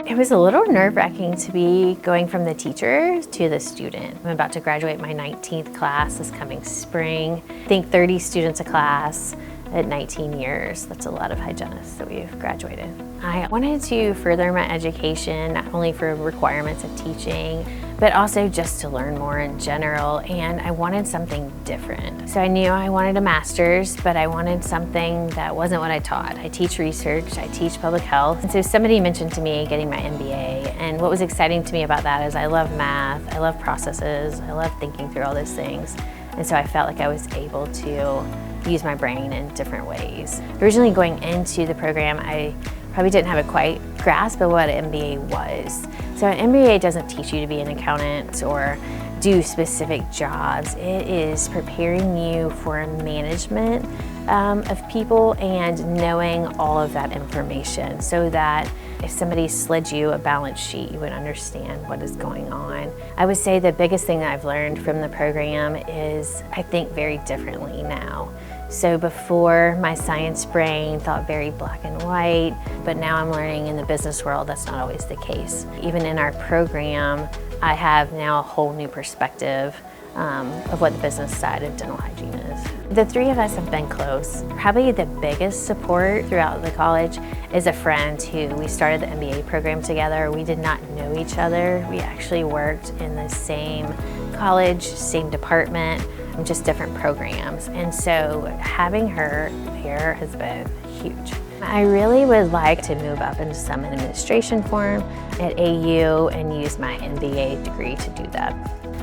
It was a little nerve-wracking to be going from the teacher to the student. I'm about to graduate my 19th class this coming spring. I think 30 students a class at 19 years. That's a lot of hygienists that we've graduated. I wanted to further my education, not only for requirements of teaching, but also just to learn more in general, and I wanted something different. So I knew I wanted a master's, but I wanted something that wasn't what I taught. I teach research, I teach public health, and so somebody mentioned to me getting my MBA, and what was exciting to me about that is I love math, I love processes, I love thinking through all those things, and so I felt like I was able to use my brain in different ways. Originally going into the program, I probably didn't have a quite grasp of what an MBA was. So an MBA doesn't teach you to be an accountant or do specific jobs. It is preparing you for management of people and knowing all of that information so that if somebody slid you a balance sheet, you would understand what is going on. I would say the biggest thing that I've learned from the program is I think very differently now. So before, my science brain thought very black and white, but now I'm learning in the business world that's not always the case. Even in our program, I have now a whole new perspective of what the business side of dental hygiene is. The three of us have been close. Probably the biggest support throughout the college is a friend who we started the MBA program together. We did not know each other. We actually worked in the same college, same department, just different programs. And so having her here has been huge. I really would like to move up into some administration form at AU and use my MBA degree to do that.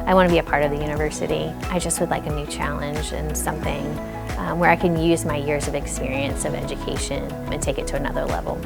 I want to be a part of the university. I just would like a new challenge and something where I can use my years of experience of education and take it to another level.